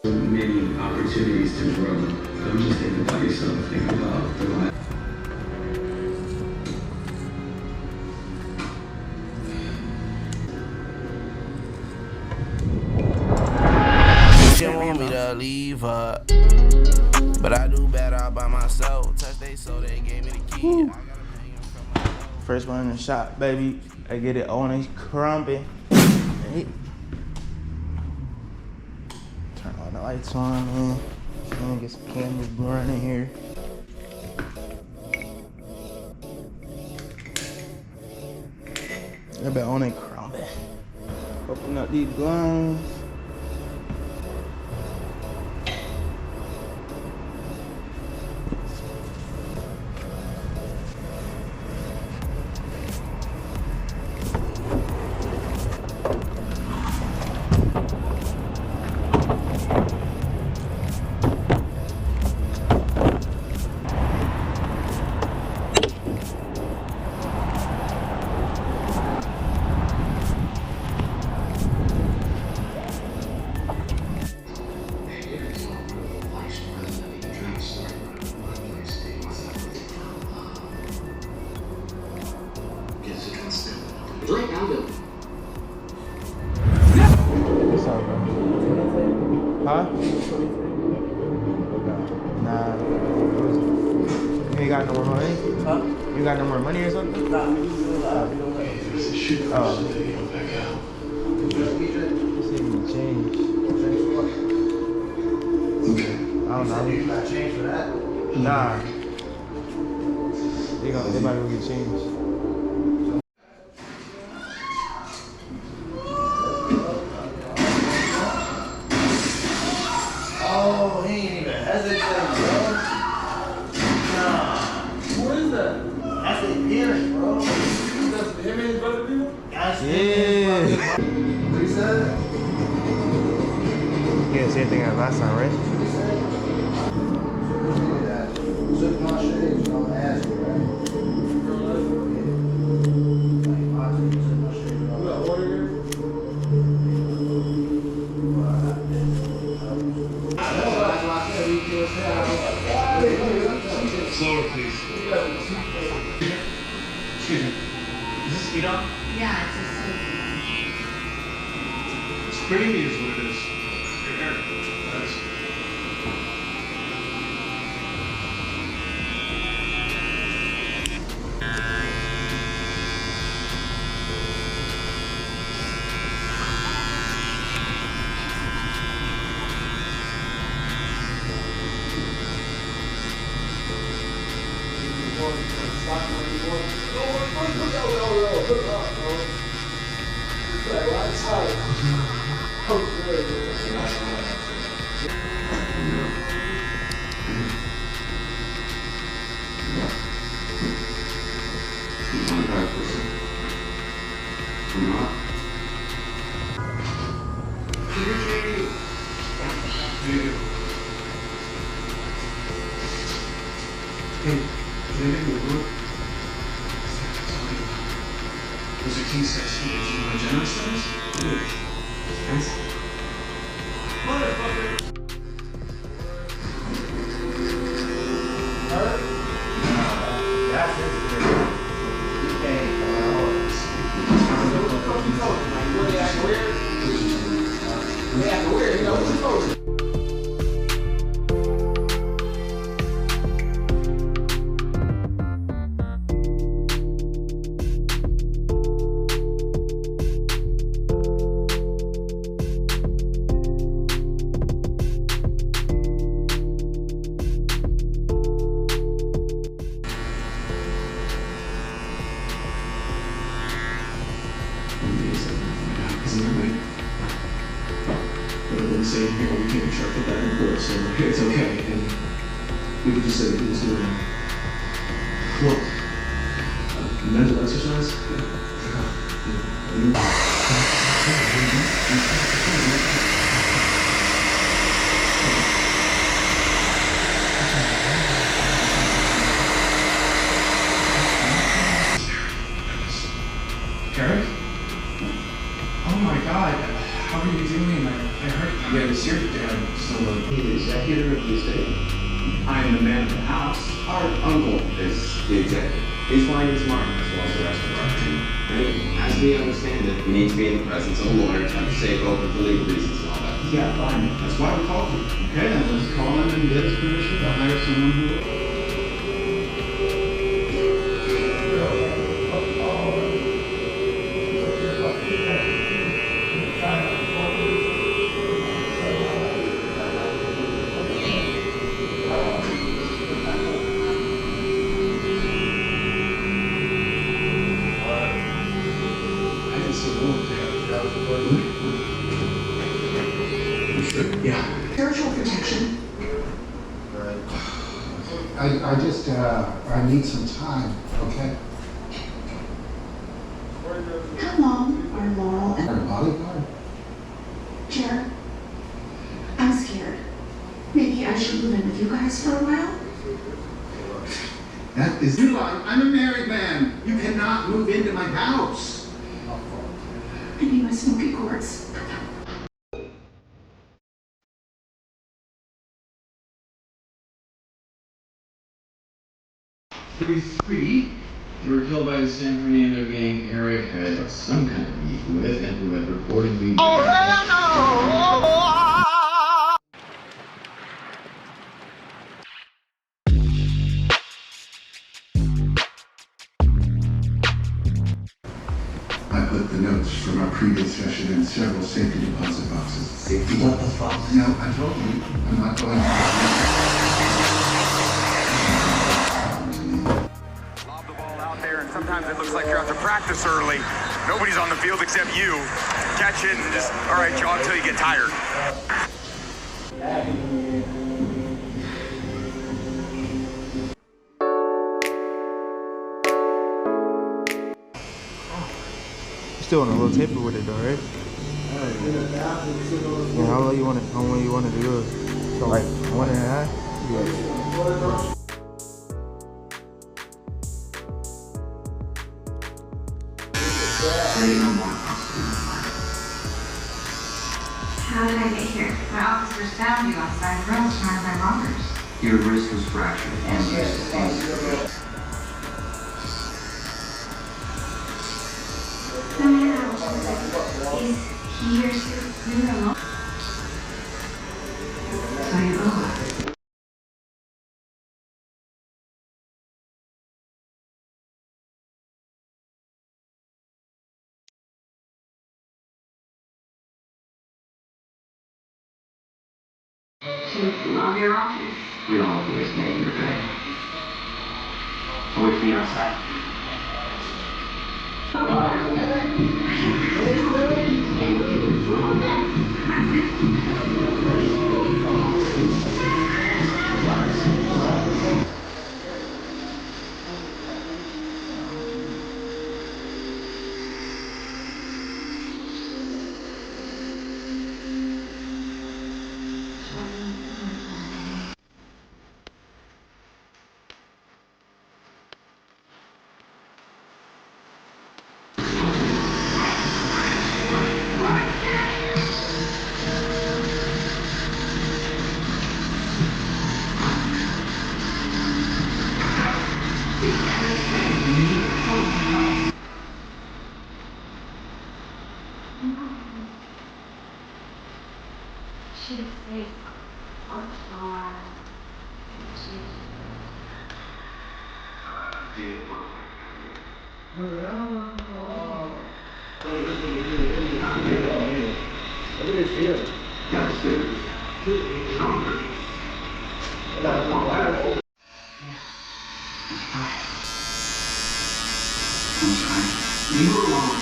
Many opportunities to grow. Don't just think about yourself, think about the life. She want me to leave her, but I do better by myself. Touch they so they gave me the key. I gotta pay him from my First one in the shop, baby. I get it on a crumpy. Hey. Turn all the lights on, man. And get some cameras running here. I bet on a crumpy. Open up these blinds. What's up, bro? Huh? Nah. You ain't got no more money? Huh? You got no more money or something? Nah, we do. Oh. See me change. Okay. I don't know. You got change for that? Nah. They about to go get changed. Oh, he ain't even hesitating, bro. Nah. Who is that? That's their parents, bro. That's him and his brother people? Yeah. What he said? Yeah, same thing as last time, right? What he said? Yeah. Took my shades, I'm gonna ask you, right? Slower, please. Excuse me. Is this speed on? Yeah, it's just It's creamy is what it is. Your hair. Nice. Those are king size sheets. You want a generous size? Nice. Motherfucker! That's it. You can't. Really act weird. saying, here, we can't try to put that in court, so it's okay. And we could just say that he was doing what? Mental exercise? Eric? Oh my God, how are you doing? I heard. Yeah, it's your dad. So, He's the executor of the estate. I am the man of the house. Our uncle is the executive. He's fine and smart, as well as the rest of our team. And as we understand it, we need to be in the presence of a lawyer to have a safe open for legal reasons and all that. Yeah, fine. That's why we called you. Okay, then let's call him and get his permission to hire someone who. Yeah. Spiritual protection. I just, I need some time, okay? How long are Laurel and Our bodyguard? Jared? I'm scared. Maybe I should move in with you guys for a while? That is. You lie. I'm a married man. You cannot move into my house. I need my smoky quartz. We were told by the San Fernando gang Eric had some kind of beef with and who had reportedly. I put the notes from our previous session in several safety deposit boxes. Safety? What the fuck? No, I told you, I'm not going to. Lob the ball out there, and sometimes it looks like you're out to practice early. Nobody's on the field except you. Catch it and just, all right, jog until you get tired. Still on a little taper with it though, right? Yeah, how long you want it? How long you want it to do? So like 1.5? Yeah. How did I get here? My officers found you outside the room surrounded by robbers. Your wrist was fractured and you sustained. No matter how much is he here to leave her alone? So you will. Love your office. We don't have to waste making your bed. Wait for you outside. She's safe. Leave her alone.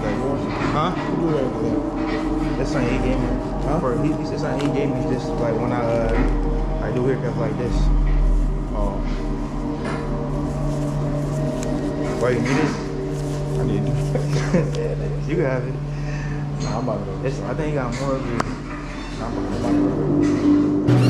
Huh? That's something he gave me. Huh? It's something he gave me just like when I do haircuts like this. Oh. Why you need this? I need it. You can have it. Nah, I'm about to go. I think he got more of it. Nah, I'm about to go.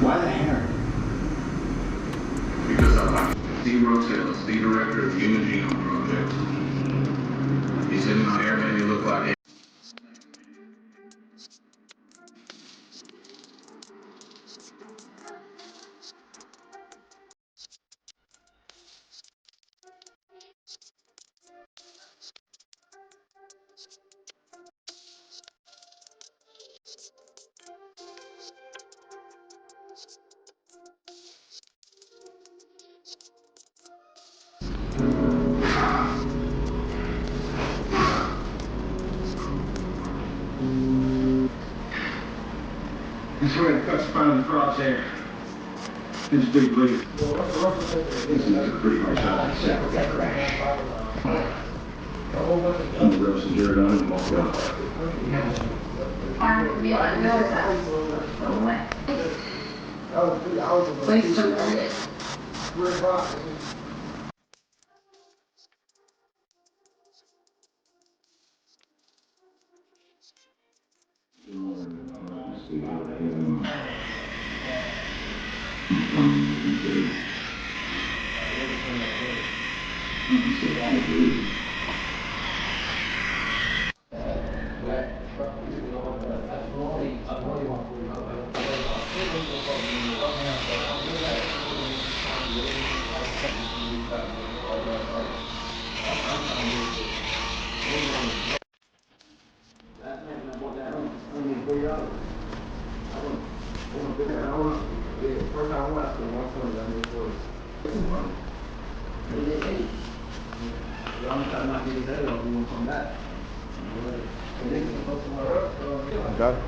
Why the hair? Because I'm Zero Taylor, the director of Human Genome Project. He said my hair made me look like him. This way the cuts found the crosshair. This big bleed. This is a pretty hard shot to set with that crash. I'm gonna rub some dirt on it and walk out. Got it.